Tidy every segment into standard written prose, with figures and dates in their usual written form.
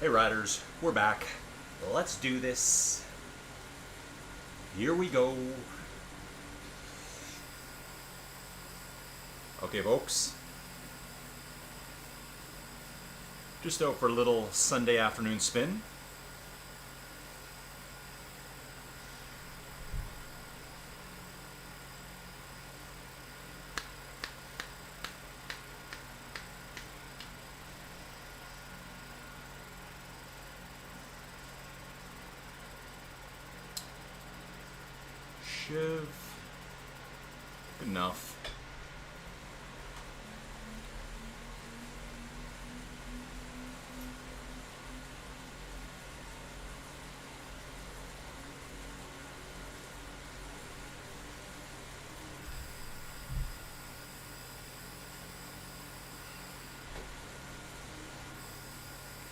Hey riders, we're back. Let's do this. Here we go. Okay folks. Just out for a little Sunday afternoon spin. Shiv. Good enough.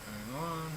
Hang on.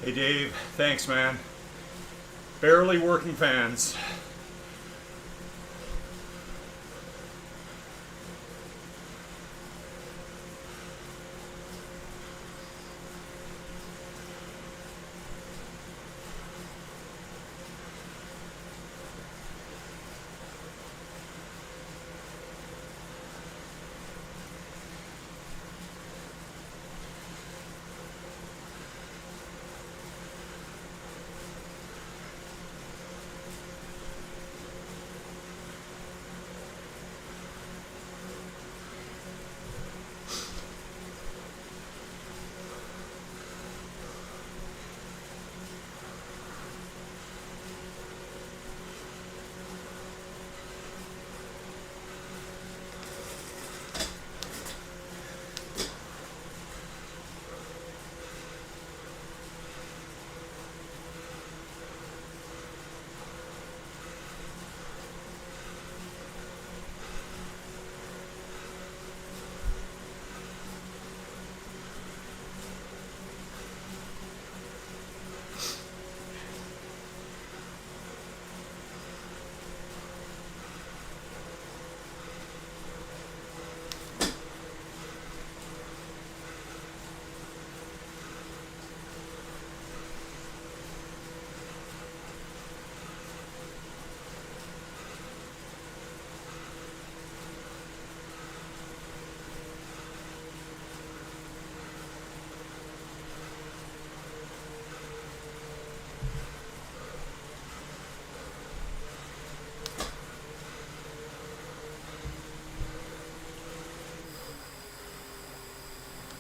Hey Dave, thanks man. Barely working fans.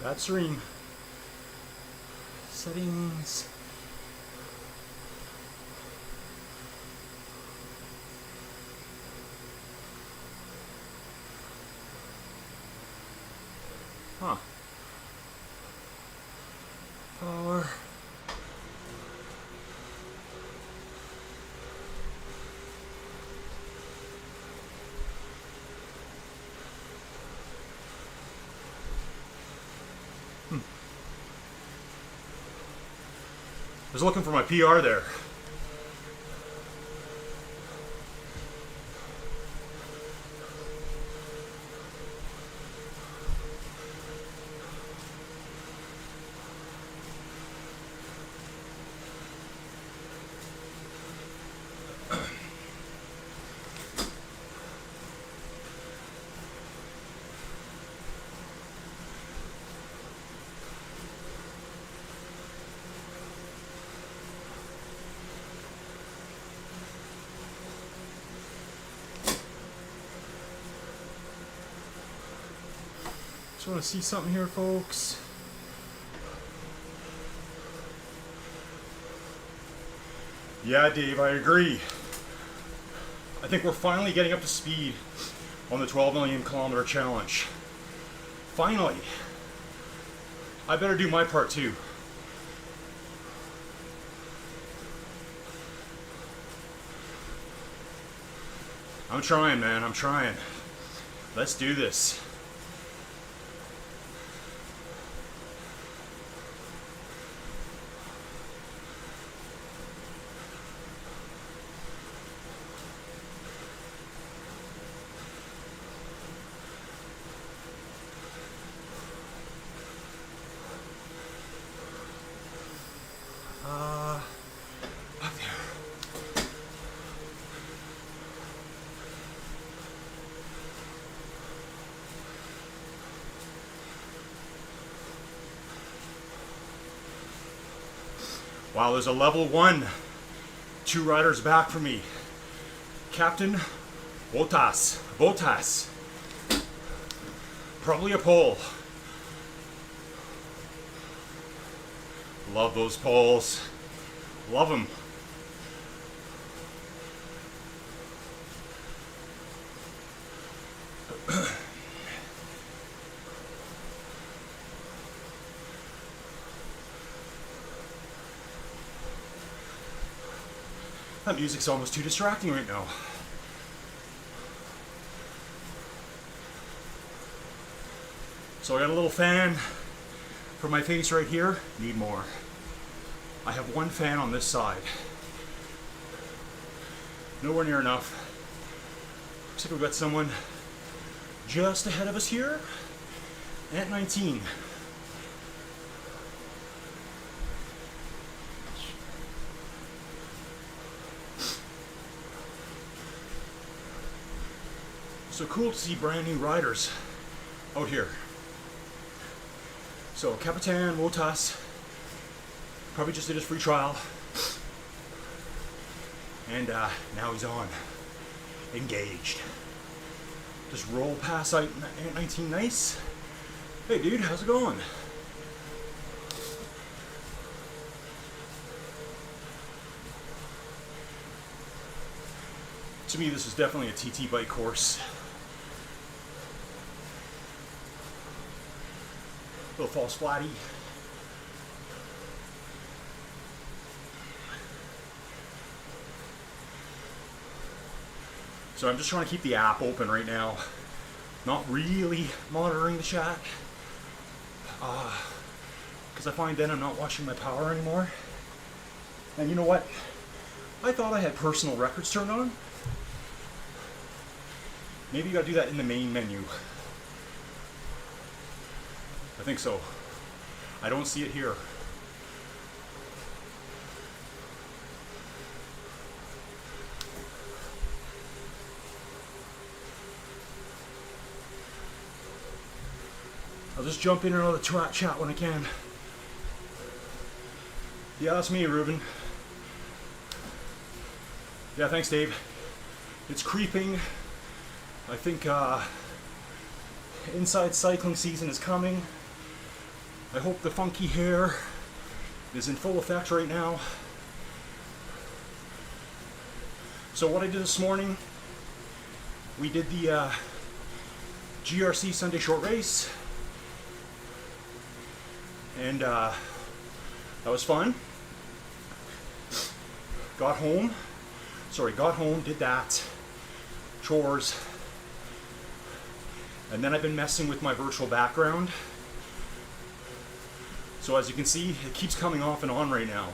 That's Reem. Settings. Huh. Power. I was looking for my PR there. Just want to see something here, folks. Yeah, Dave, I agree. I think we're finally getting up to speed on the 12 million kilometer challenge. Finally. I better do my part too. I'm trying, man. I'm trying. Let's do this. Up there. Wow, there's a level 1. 2 riders back for me. Captain Botas. Probably a pole. Love those poles. Love them. That music's almost too distracting right now. So I got a little fan for my face right here. Need more. I have 1 fan on this side. Nowhere near enough. Looks like we've got someone just ahead of us here at 19. So cool to see brand new riders out here. So Capitan Wotas probably just did his free trial, and now he's on, engaged. Just roll past 19 nice. Hey dude, how's it going? To me, this is definitely a TT bike course. Little false flatty. So I'm just trying to keep the app open right now. Not really monitoring the chat. Because I find then I'm not watching my power anymore. And you know what? I thought I had personal records turned on. Maybe you gotta do that in the main menu. I think so. I don't see it here. I'll just jump in and out of the chat when I can. Yeah, that's me, Ruben. Yeah, thanks, Dave. It's creeping. I think inside cycling season is coming. I hope the funky hair is in full effect right now. So what I did this morning, we did the GRC Sunday short race, and that was fun. Got home, did that, chores, and then I've been messing with my virtual background. So as you can see, it keeps coming off and on right now.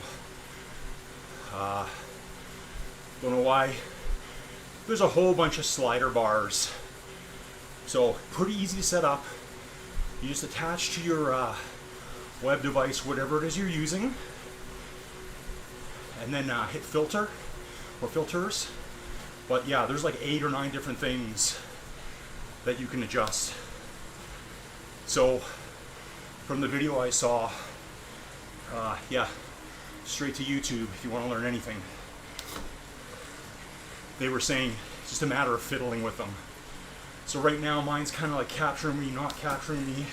Don't know why. There's a whole bunch of slider bars. So pretty easy to set up. You just attach to your web device, whatever it is you're using, and then hit filter or filters. But yeah, there's like 8 or 9 different things that you can adjust. So from the video I saw, yeah, straight to YouTube if you want to learn anything. They were saying it's just a matter of fiddling with them. So right now mine's kind of like capturing me, not capturing me.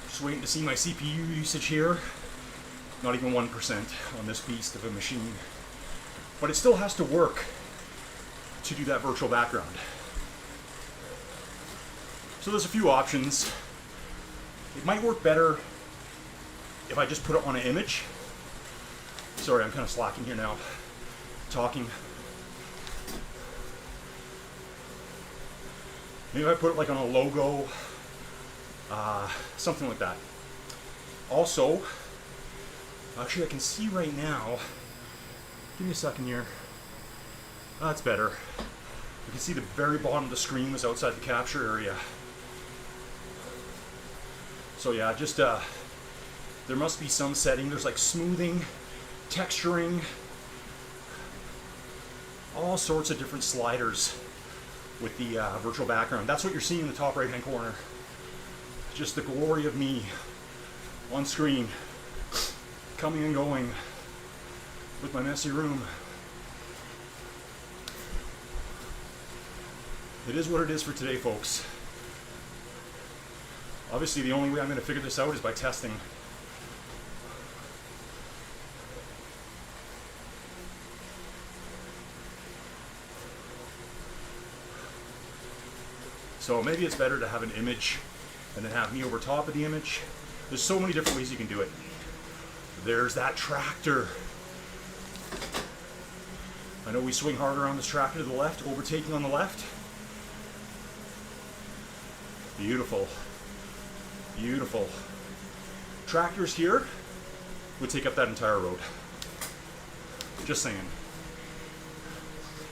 Just waiting to see my CPU usage here. Not even 1% on this beast of a machine. But it still has to work to do that virtual background. So there's a few options. It might work better if I just put it on an image. Sorry, I'm kind of slacking here now, talking. Maybe I put it like on a logo, something like that. Also, actually I can see right now, give me a second here. That's better. You can see the very bottom of the screen was outside the capture area. So yeah, just, there must be some setting. There's like smoothing, texturing, all sorts of different sliders with the virtual background. That's what you're seeing in the top right hand corner. Just the glory of me on screen, coming and going with my messy room. It is what it is for today, folks. Obviously the only way I'm going to figure this out is by testing. So maybe it's better to have an image and then have me over top of the image. There's so many different ways you can do it. There's that tractor. I know we swing harder on this tractor to the left, overtaking on the left. Beautiful. Beautiful. Tractors here would take up that entire road. Just saying.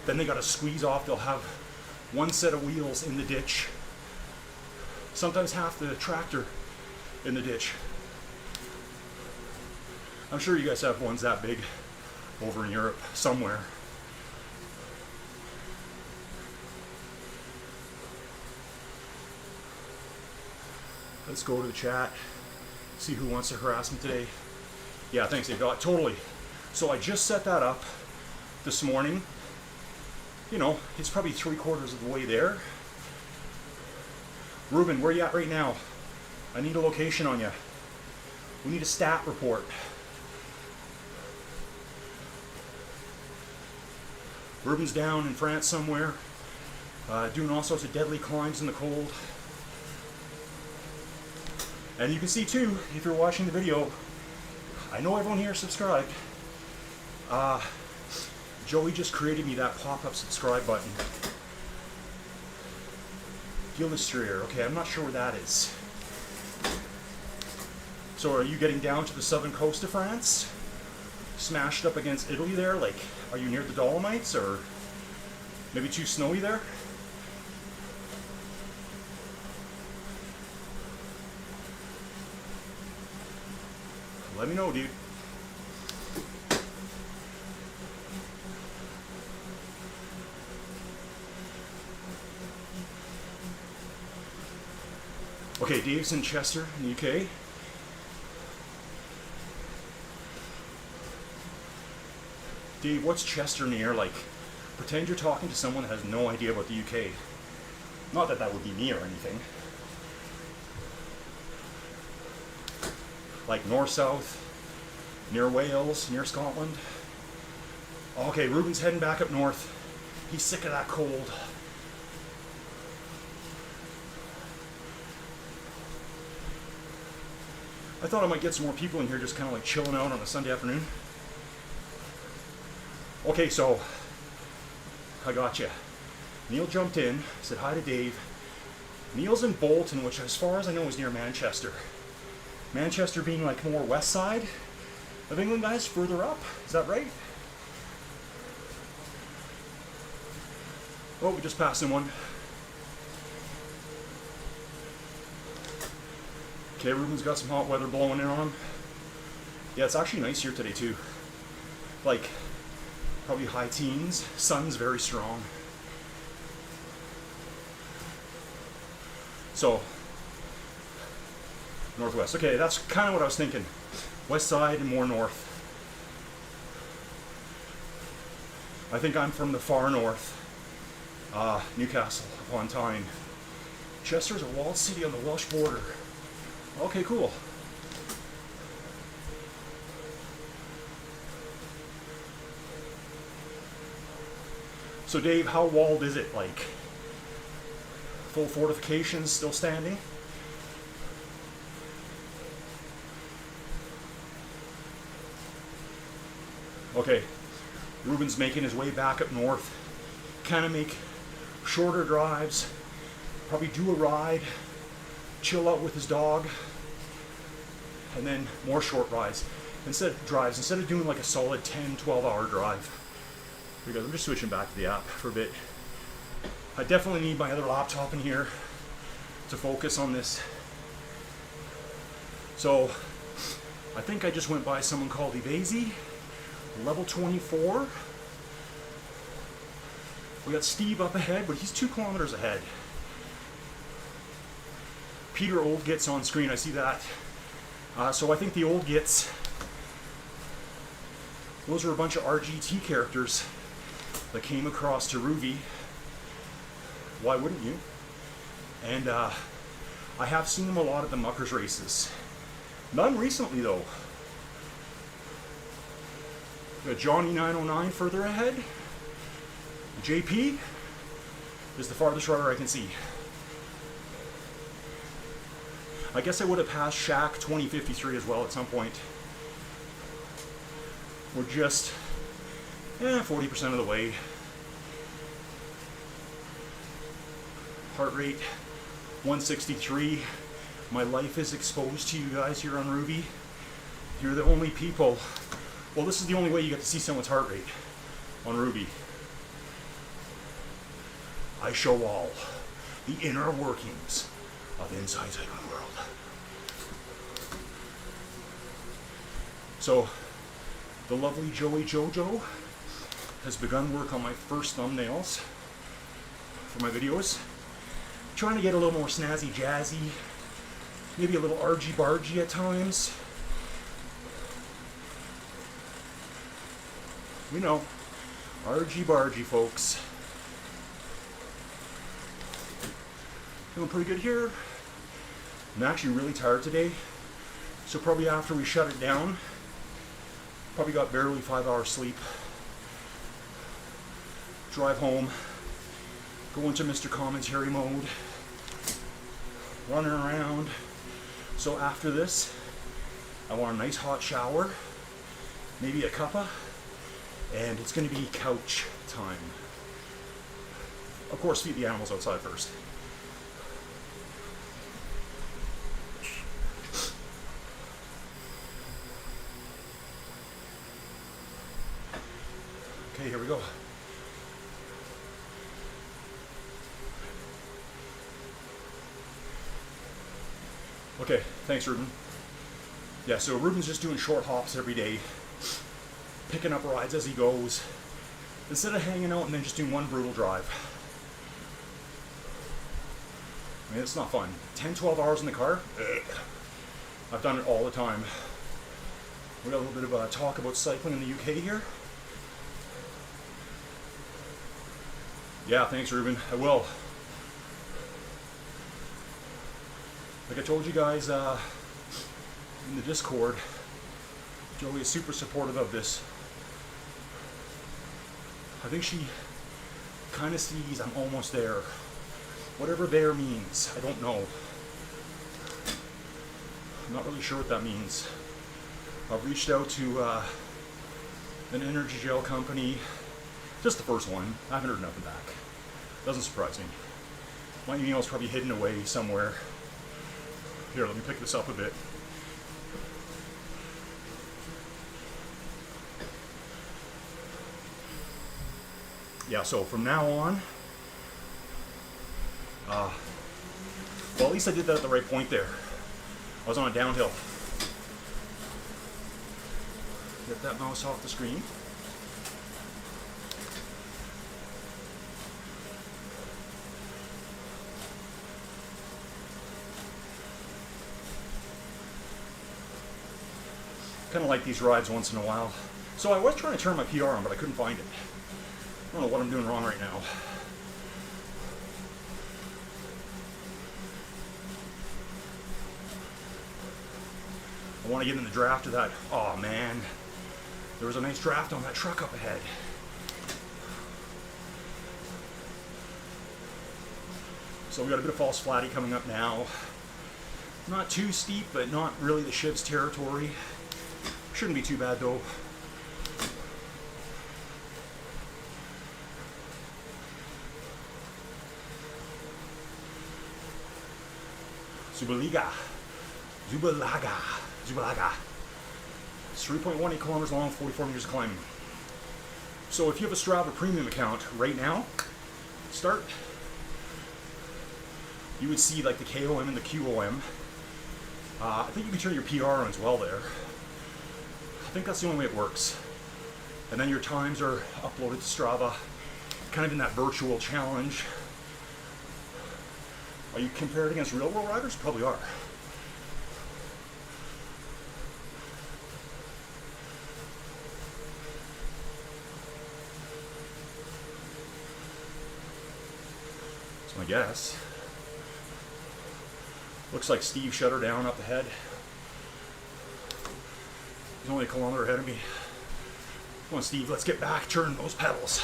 Then they gotta squeeze off. They'll have one set of wheels in the ditch. Sometimes half the tractor in the ditch. I'm sure you guys have ones that big over in Europe somewhere. Let's go to the chat, see who wants to harass me today. Yeah, thanks, Dave. Totally. So I just set that up this morning. You know, it's probably 3/4 of the way there. Ruben, where are you at right now? I need a location on you. We need a stat report. Ruben's down in France somewhere, doing all sorts of deadly climbs in the cold. And you can see too, if you're watching the video, I know everyone here is subscribed. Joey just created me that pop-up subscribe button. Illustrator, okay, I'm not sure where that is. So are you getting down to the southern coast of France? Smashed up against Italy there? Like, are you near the Dolomites, or maybe too snowy there? Let me know, dude. Okay, Dave's in Chester, in the UK. Dave, what's Chester near? Like, pretend you're talking to someone that has no idea about the UK. Not that that would be me or anything. like north-south, near Wales, near Scotland. Okay, Ruben's heading back up north. He's sick of that cold. I thought I might get some more people in here just kind of like chilling out on a Sunday afternoon. Okay, so I got you. Neil jumped in, said hi to Dave. Neil's in Bolton, which as far as I know is near Manchester. Manchester being like more west side of England, guys, further up. Is that right? Oh, we just passed in one. Okay, Ruben's got some hot weather blowing in on him. Yeah, it's actually nice here today too. Like, probably high teens. Sun's very strong. So, northwest. Okay, that's kind of what I was thinking. West side and more north. I think I'm from the far north. Newcastle upon Tyne. Chester's a walled city on the Welsh border. Okay, cool. So Dave, how walled is it? Like, full fortifications still standing? Okay, Ruben's making his way back up north. Kind of make shorter drives, probably do a ride, chill out with his dog, and then more short rides. Instead of doing like a solid 10, 12-hour drive. Because I'm just switching back to the app for a bit. I definitely need my other laptop in here to focus on this. So, I think I just went by someone called Evasi, level 24. We got Steve up ahead, but he's 2 kilometers ahead. Peter Old Gets on screen, I see that. So I think the Old Gets, those are a bunch of RGT characters that came across to Ruby. Why wouldn't you? And I have seen them a lot at the Muckers races. None recently though. We got Johnny 909 further ahead. JP is the farthest rider I can see. I guess I would have passed Shaq 2053 as well at some point. We're just 40% of the way. Heart rate 163. My life is exposed to you guys here on Ruby. You're the only people. Well, this is the only way you get to see someone's heart rate on Ruby. I show all the inner workings of Inside Cycling World. So, the lovely Joey Jojo has begun work on my first thumbnails for my videos. Trying to get a little more snazzy jazzy, maybe a little argy-bargy at times. We know, argy-bargy folks. Feeling pretty good here. I'm actually really tired today, so probably after we shut it down, probably got barely 5 hours sleep. Drive home, go into Mr. Commentary mode, running around. So after this, I want a nice hot shower, maybe a cuppa, and it's going to be couch time. Of course, feed the animals outside first. Okay, here we go. Okay, thanks, Ruben. Yeah, so Ruben's just doing short hops every day, picking up rides as he goes, instead of hanging out and then just doing one brutal drive. I mean, it's not fun. 10, 12 hours in the car? Ugh. I've done it all the time. We got a little bit of a talk about cycling in the UK here. Yeah, thanks, Ruben. I will. Like I told you guys in the Discord. Joey is super supportive of this. I think she kind of sees I'm almost there. Whatever there means, I don't know. I'm not really sure what that means. I've reached out to an energy gel company, just the first one. I haven't heard nothing back. Doesn't surprise me. My email's probably hidden away somewhere. Here, let me pick this up a bit. Yeah, so from now on, well, at least I did that at the right point there. I was on a downhill. Get that mouse off the screen. Kind of like these rides once in a while. So I was trying to turn my PR on, but I couldn't find it. I don't know what I'm doing wrong right now. I want to get in the draft of that. Oh man, there was a nice draft on that truck up ahead. So we got a bit of false flatty coming up now. Not too steep, but not really the shiv's territory. Shouldn't be too bad though. Zubalaga. It's 3.18 kilometers long, 44 meters of climbing. So if you have a Strava premium account right now, start, you would see like the KOM and the QOM. I think you can turn your PR on as well there. I think that's the only way it works. And then your times are uploaded to Strava, kind of in that virtual challenge. Are you compared against real world riders? Probably are. That's my guess. Looks like Steve shut her down up ahead. He's only a kilometer ahead of me. Come on, Steve, let's get back, turn those pedals.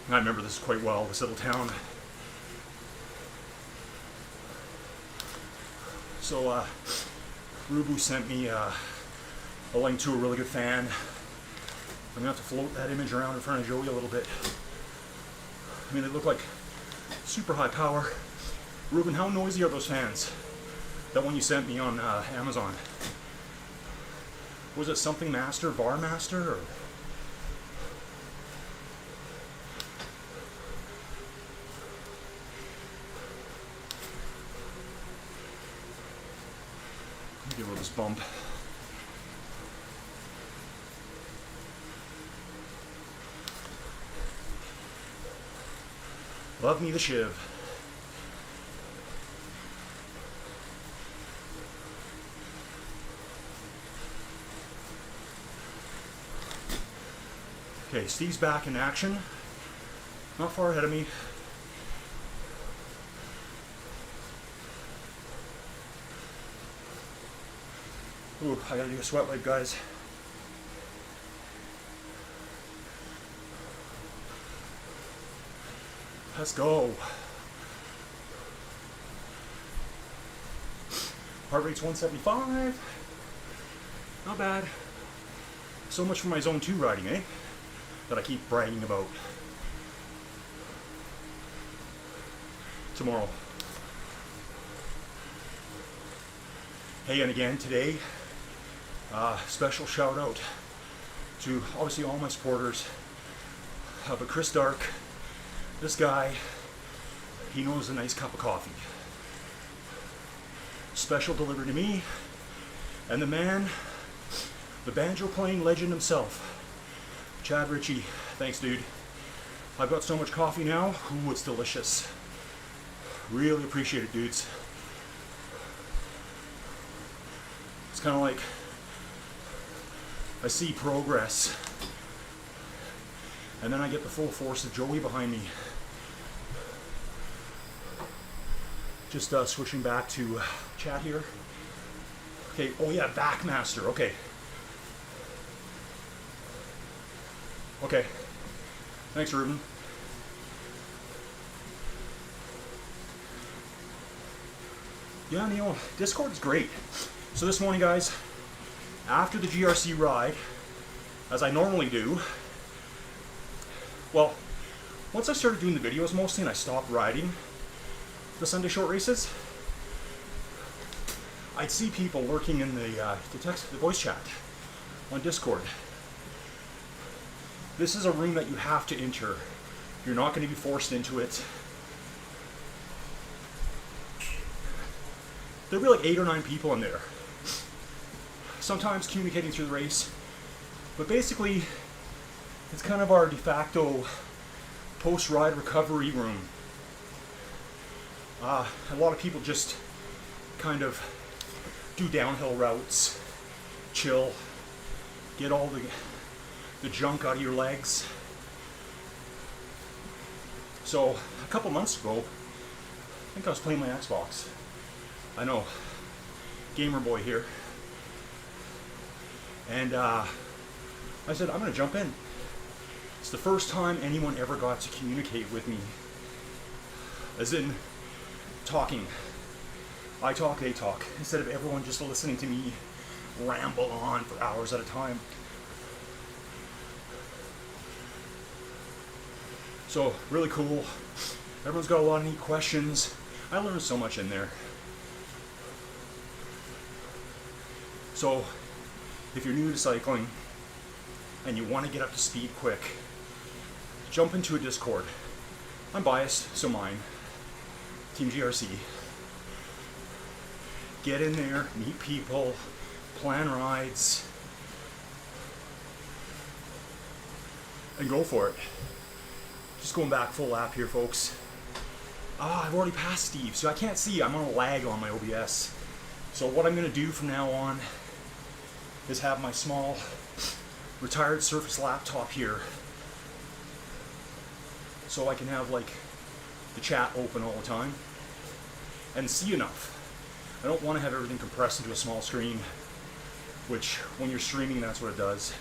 I remember this quite well, this little town. So, Rubu sent me a link to a really good fan. I'm gonna have to float that image around in front of Joey a little bit. I mean, they look like super high power. Ruben, how noisy are those fans? That one you sent me on Amazon. Was it something master, bar master, or? Give her this bump. Love me the shiv. Okay, Steve's back in action. Not far ahead of me. Ooh, I gotta do a sweat wipe, guys. Let's go. Heart rate's 175. Not bad. So much for my zone 2 riding, eh? That I keep bragging about. Tomorrow. Hey, and again, today, special shout out to obviously all my supporters. But Chris Dark, this guy, he knows a nice cup of coffee. Special delivered to me, and the man, the banjo playing legend himself, Chad Ritchie. Thanks, dude. I've got so much coffee now. Ooh, it's delicious. Really appreciate it, dudes. It's kind of like I see progress. And then I get the full force of Joey behind me. Just switching back to chat here. Okay, oh yeah, Backmaster, okay. Okay, thanks Ruben. Yeah, Neil, Discord is great. So this morning, guys, after the GRC ride, as I normally do, well, once I started doing the videos mostly and I stopped riding the Sunday short races, I'd see people lurking in the voice chat on Discord. This is a room that you have to enter. You're not going to be forced into it. There'll be like 8 or 9 people in there. Sometimes communicating through the race. But basically, it's kind of our de facto post-ride recovery room. A lot of people just kind of do downhill routes, chill, get all the junk out of your legs. So a couple months ago, I think I was playing my Xbox. I know, gamer boy here. And I said, I'm gonna jump in. It's the first time anyone ever got to communicate with me. As in, talking. I talk, they talk. Instead of everyone just listening to me ramble on for hours at a time. So, really cool. Everyone's got a lot of neat questions. I learned so much in there. So, if you're new to cycling and you want to get up to speed quick, jump into a Discord. I'm biased, so mine. Team GRC. Get in there, meet people, plan rides, and go for it. Just going back full lap here, folks. I've already passed Steve, so I can't see. I'm on a lag on my OBS. So what I'm going to do from now on is have my small retired Surface laptop here, so I can have like the chat open all the time and see enough. I don't want to have everything compressed into a small screen, which when you're streaming, that's what it does.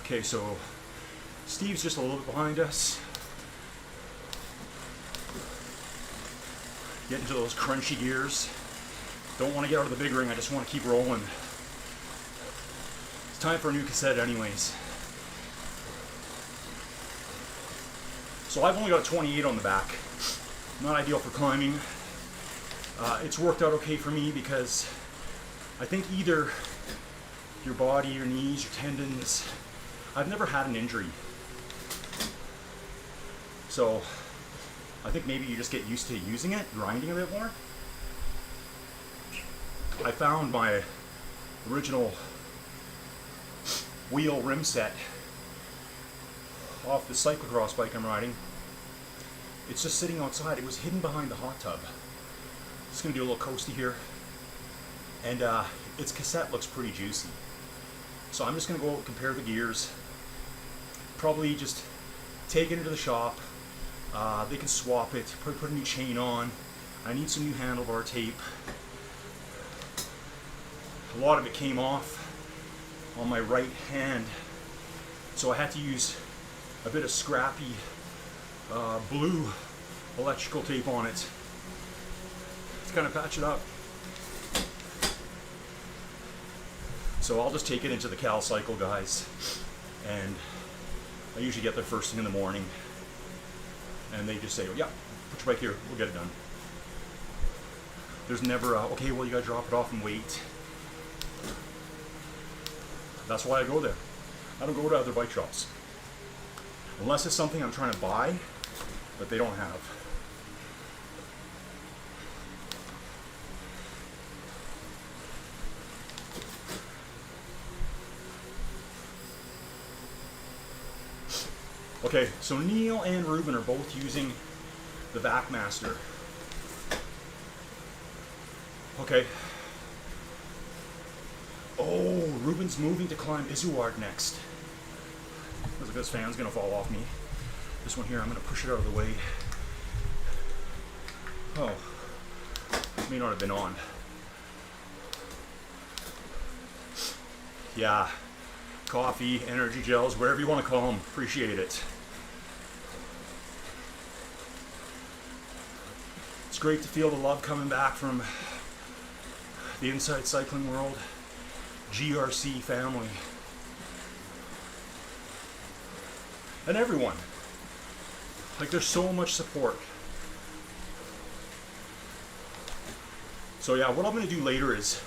Okay, so Steve's just a little bit behind us. Get into those crunchy gears. Don't want to get out of the big ring, I just want to keep rolling. It's time for a new cassette anyways. So I've only got a 28 on the back. Not ideal for climbing. It's worked out okay for me because I think either your body, your knees, your tendons, I've never had an injury. So I think maybe you just get used to using it, grinding a bit more. I found my original wheel rim set off the cyclocross bike I'm riding. It's just sitting outside. It was hidden behind the hot tub. Just gonna do a little coasty here. And its cassette looks pretty juicy. So I'm just gonna go out and compare the gears. Probably just take it into the shop. They can swap it, probably put a new chain on. I need some new handlebar tape. A lot of it came off on my right hand, so I had to use a bit of scrappy blue electrical tape on it to kind of patch it up. So I'll just take it into the Cal Cycle guys, and I usually get there first thing in the morning, and they just say, oh, yeah, put your bike here, we'll get it done. There's never okay, well, you gotta drop it off and wait. That's why I go there. I don't go to other bike shops. Unless it's something I'm trying to buy, but they don't have. Okay, so Neil and Ruben are both using the Backmaster. Okay. Oh, Ruben's moving to climb Izuard next. Looks like this fan's gonna fall off me. This one here, I'm gonna push it out of the way. Oh, it may not have been on. Yeah, coffee, energy gels, whatever you want to call them, appreciate it. It's great to feel the love coming back from the Inside Cycling World GRC family. And everyone. Like, there's so much support. So yeah, what I'm going to do later is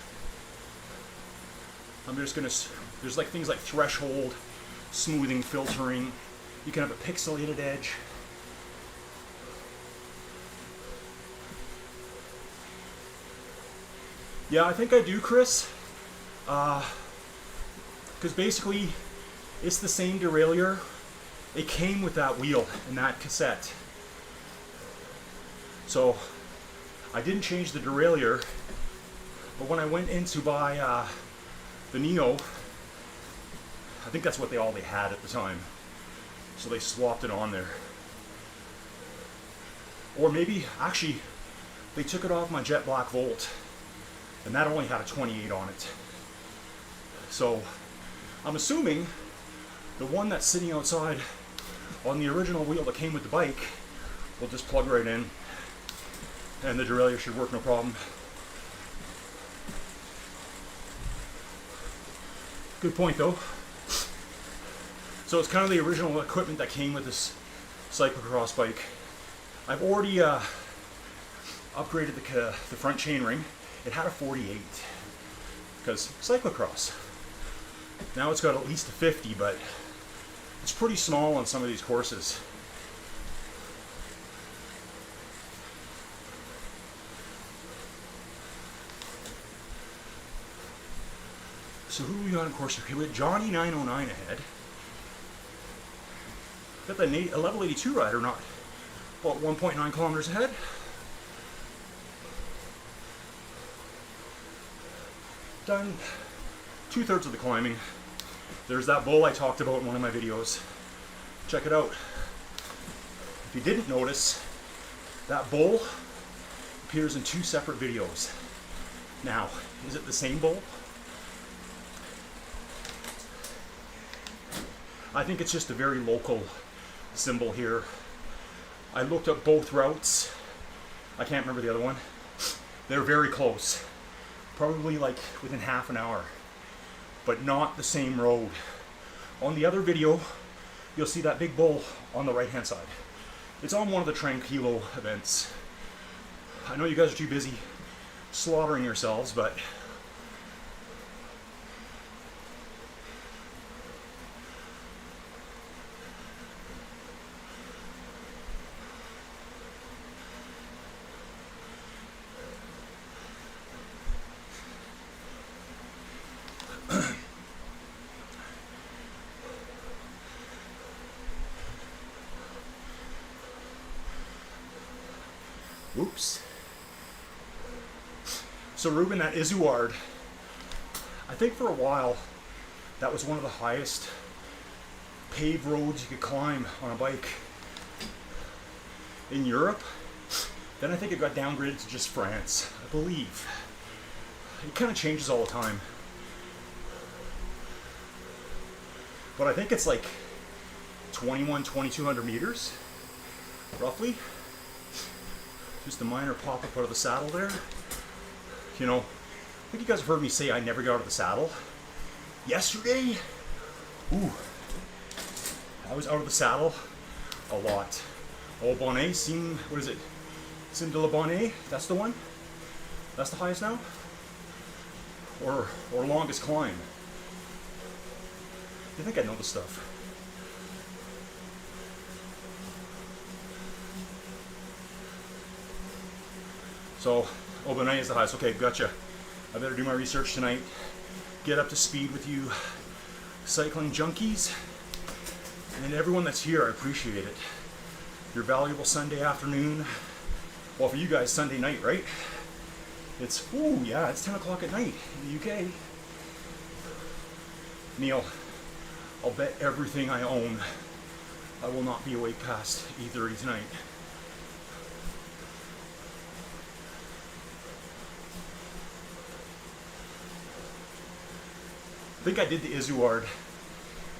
I'm just going to, there's like things like threshold, smoothing, filtering. You can have a pixelated edge. Yeah, I think I do, Chris. Because basically, it's the same derailleur. It came with that wheel and that cassette. So, I didn't change the derailleur, but when I went in to buy the Neo, I think that's what they had at the time. So they swapped it on there. Or maybe, actually, they took it off my Jet Black Volt, and that only had a 28 on it. So, I'm assuming the one that's sitting outside on the original wheel that came with the bike will just plug right in, and the derailleur should work no problem. Good point though. So it's kind of the original equipment that came with this cyclocross bike. I've already upgraded the front chainring. It had a 48 because cyclocross. Now it's got at least a 50, but it's pretty small on some of these courses. So who we got on course? Okay, we had Johnny 909 ahead. Got the a level 82 rider, not about 1.9 kilometers ahead. Done 2/3 of the climbing. There's that bull I talked about in one of my videos. Check it out. If you didn't notice, that bull appears in 2 separate videos. Now, is it the same bull? I think it's just a very local symbol here. I looked up both routes. I can't remember the other one. They're very close. Probably like within half an hour, but not the same road. On the other video, you'll see that big bull on the right hand side. It's on one of the Tranquilo events. I know you guys are too busy slaughtering yourselves, but oops. So Ruben, that Izuard, I think for a while that was one of the highest paved roads you could climb on a bike in Europe. Then I think it got downgraded to just France, I believe. It kind of changes all the time. But I think it's like 2,200 meters, roughly. Just a minor pop-up out of the saddle there. You know, I think you guys have heard me say I never got out of the saddle. Yesterday, ooh, I was out of the saddle a lot. Oh, Bonnet, what is it? Cime de la Bonnet, that's the one? That's the highest now? Or longest climb? I think I know the stuff. So, Bonnet is the highest. Okay, gotcha. I better do my research tonight. Get up to speed with you cycling junkies. And everyone that's here, I appreciate it. Your valuable Sunday afternoon. Well, for you guys, Sunday night, right? It's, ooh, yeah, it's 10 o'clock at night in the UK. Neil, I'll bet everything I own I will not be awake past 8:30 tonight. I think I did the Izuard.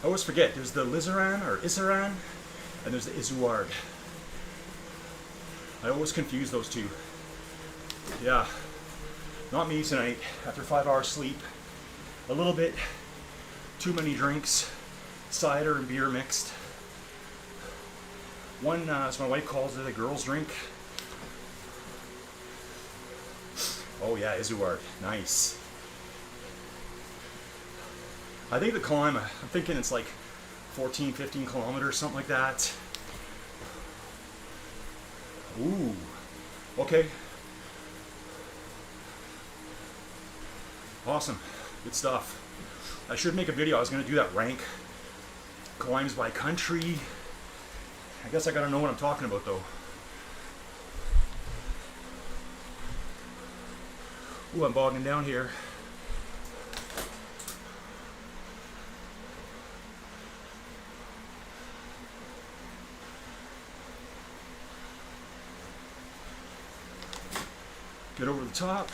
I always forget, there's the Lizaran or Isaran, and there's the Izuard. I always confuse those two. Yeah, not me tonight. After 5 hours sleep, a little bit too many drinks, cider and beer mixed. One, as my wife calls it, a girl's drink. Oh yeah, Izuard, nice. I think the climb, I'm thinking it's like 14, 15 kilometers, something like that. Ooh, okay. Awesome, good stuff. I should make a video. I was gonna do that rank climbs by country. I guess I gotta know what I'm talking about though. Ooh, I'm bogging down here. Get over the top.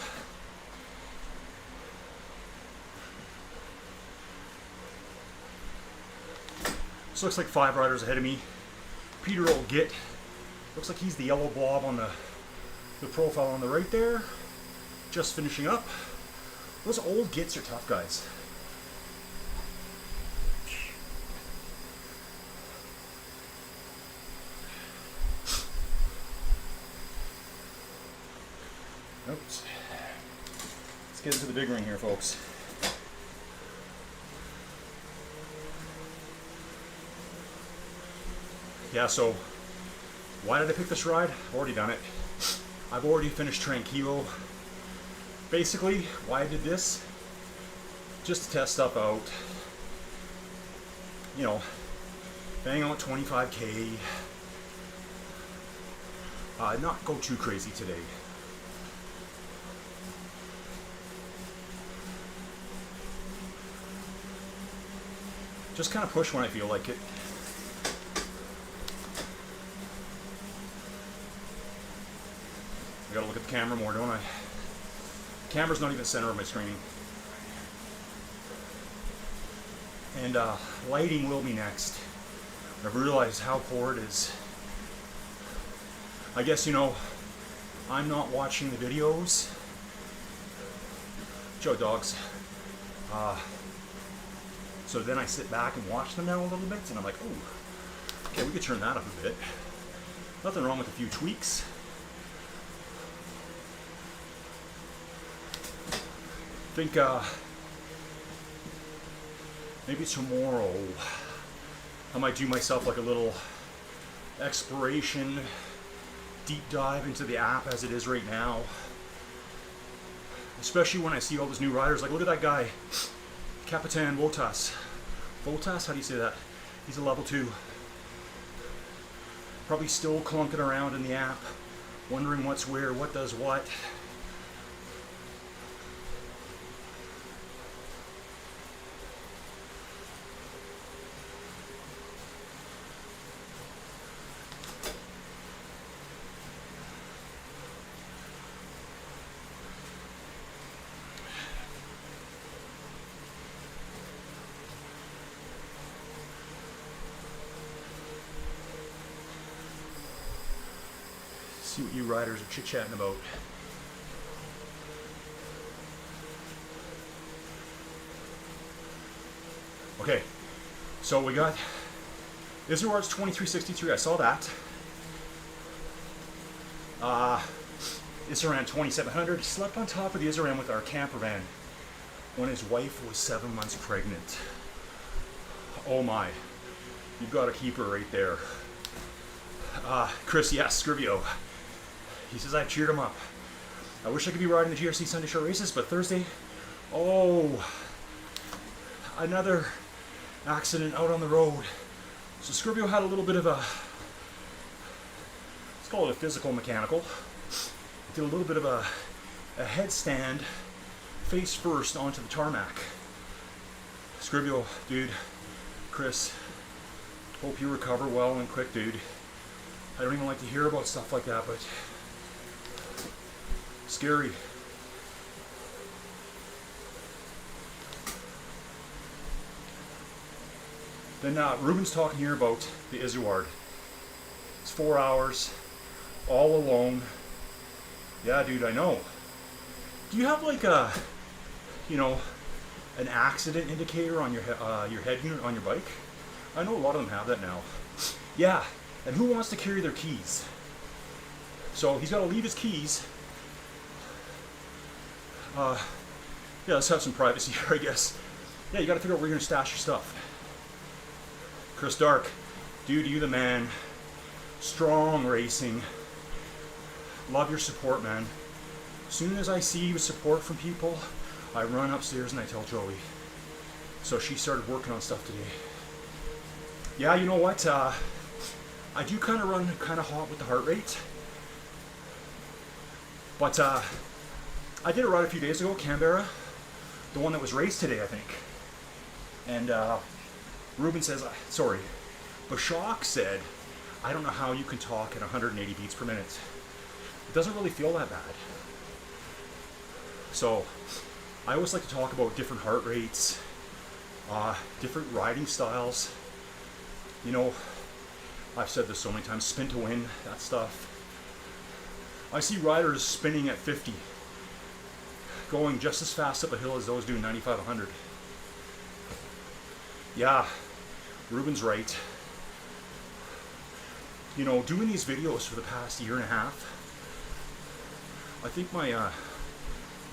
This looks like 5 riders ahead of me. Peter Old Git. Looks like he's the yellow blob on the profile on the right there. Just finishing up. Those old Gits are tough, guys. Oops. Let's get into the big ring here, folks. Yeah, so why did I pick this ride? I've already done it. I've already finished Tranquilo. Basically, why I did this, just to test stuff out. You know, bang out 25K. Not go too crazy today. Just kind of push when I feel like it. I gotta look at the camera more, don't I? The camera's not even center of my screen. And lighting will be next. I've realized how poor it is. I guess, you know, I'm not watching the videos. Joe dogs. So then I sit back and watch them now a little bit, and I'm like, oh, okay, we could turn that up a bit. Nothing wrong with a few tweaks. I think maybe tomorrow I might do myself like a little exploration deep dive into the app as it is right now. Especially when I see all those new riders. Like, look at that guy, Capitan Wotas. Wotas, how do you say that? He's a level 2. Probably still clunking around in the app, wondering what's where, what does what. See what you riders are chit-chatting about. Okay, so we got Izuard's 2363. I saw that. Isaran 2700. Slept on top of the Isaran with our camper van when his wife was 7 months pregnant. Oh my, you've got a keeper right there. Chris, yes, Scrivio. He says I cheered him up. I wish I could be riding the GRC Sunday Short races, but Thursday, oh, another accident out on the road. So Scrivio had a little bit of a, let's call it a physical mechanical. Did a little bit of a a headstand face first onto the tarmac. Scribio, dude, Chris, hope you recover well and quick, dude. I don't even like to hear about stuff like that, but scary. Then Ruben's talking here about the Izuard. It's 4 hours, all alone. Yeah, dude, I know. Do you have like a, you know, an accident indicator on your head unit on your bike? I know a lot of them have that now. Yeah, and who wants to carry their keys? So he's got to leave his keys. Yeah, let's have some privacy here, I guess. Yeah, you got to figure out where you're gonna stash your stuff. Chris Dark, dude, you the man. Strong racing. Love your support, man. As soon as I see support from people, I run upstairs and I tell Joey. So she started working on stuff today. Yeah, you know what? I do kind of run kind of hot with the heart rate. But I did a ride a few days ago, Canberra. The one that was raced today, I think. And Ruben says, sorry, Bashak said, I don't know how you can talk at 180 beats per minute. It doesn't really feel that bad. So I always like to talk about different heart rates, different riding styles. You know, I've said this so many times, spin to win, that stuff. I see riders spinning at 50, going just as fast up a hill as those do 95, 100. Yeah, Ruben's right. You know, doing these videos for the past year and a half, I think my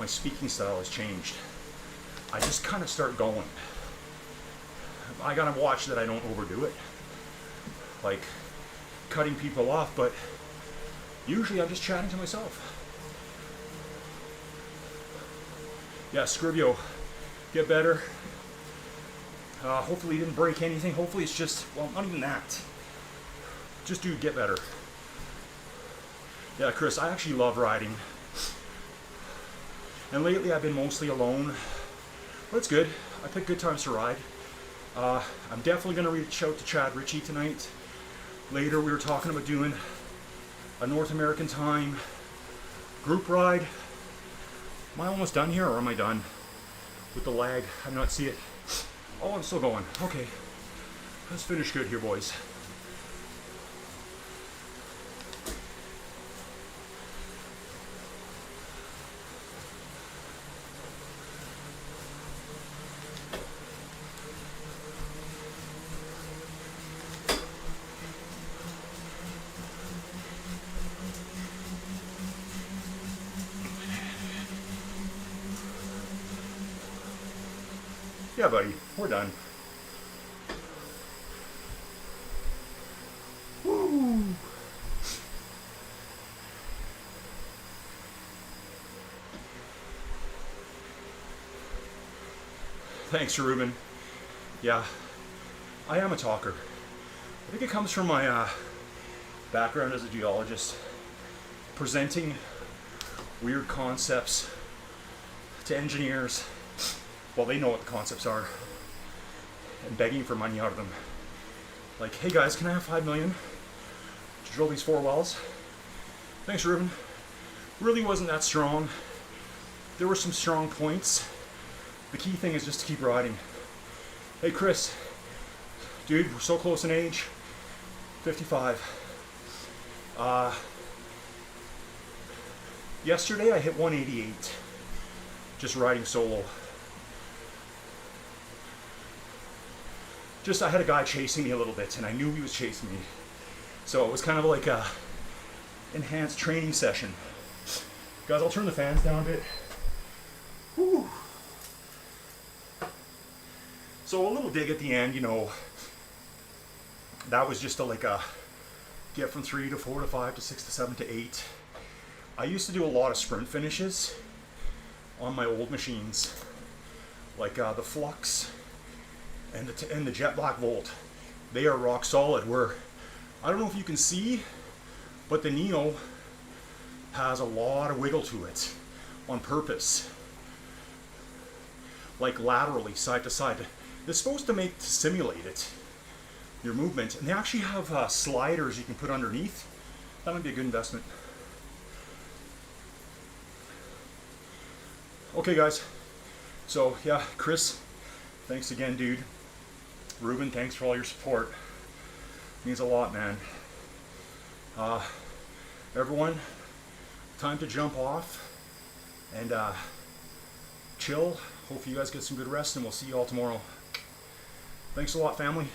speaking style has changed. I just kind of start going. I gotta watch that I don't overdo it, like cutting people off, but usually I'm just chatting to myself. Yeah, Scribio, get better. Hopefully you didn't break anything. Hopefully it's just, well, not even that. Just dude, get better. Yeah, Chris, I actually love riding. And lately I've been mostly alone. But it's good. I pick good times to ride. I'm definitely going to reach out to Chad Ritchie tonight. Later we were talking about doing a North American time group ride. Am I almost done here, or am I done? With the lag, I do not see it. Oh, I'm still going. Okay. Let's finish good here, boys. Yeah, buddy, we're done. Woo! Thanks, Ruben. Yeah, I am a talker. I think it comes from my background as a geologist, presenting weird concepts to engineers. Well, they know what the concepts are, and begging for money out of them. Like, hey guys, can I have 5 million to drill these 4 wells? Thanks, Ruben. Really wasn't that strong. There were some strong points. The key thing is just to keep riding. Hey Chris, dude, we're so close in age. 55. Yesterday I hit 188, just riding solo. Just, I had a guy chasing me a little bit, and I knew he was chasing me. So it was kind of like a enhanced training session. Guys, I'll turn the fans down a bit. Whew. So a little dig at the end, you know, that was just like a get from 3 to 4 to 5 to 6 to 7 to 8. I used to do a lot of sprint finishes on my old machines, like the Flux and the Jet Black Volt. They are rock solid. Where I don't know if you can see, but the Neo has a lot of wiggle to it. on purpose, like laterally, side to side. It's supposed to simulate it, your movement, and they actually have sliders you can put underneath. That might be a good investment. Okay guys, so yeah, Chris, thanks again, dude. Ruben, thanks for all your support. It means a lot, man. Everyone, time to jump off and chill. Hope you guys get some good rest, and we'll see you all tomorrow. Thanks a lot, family.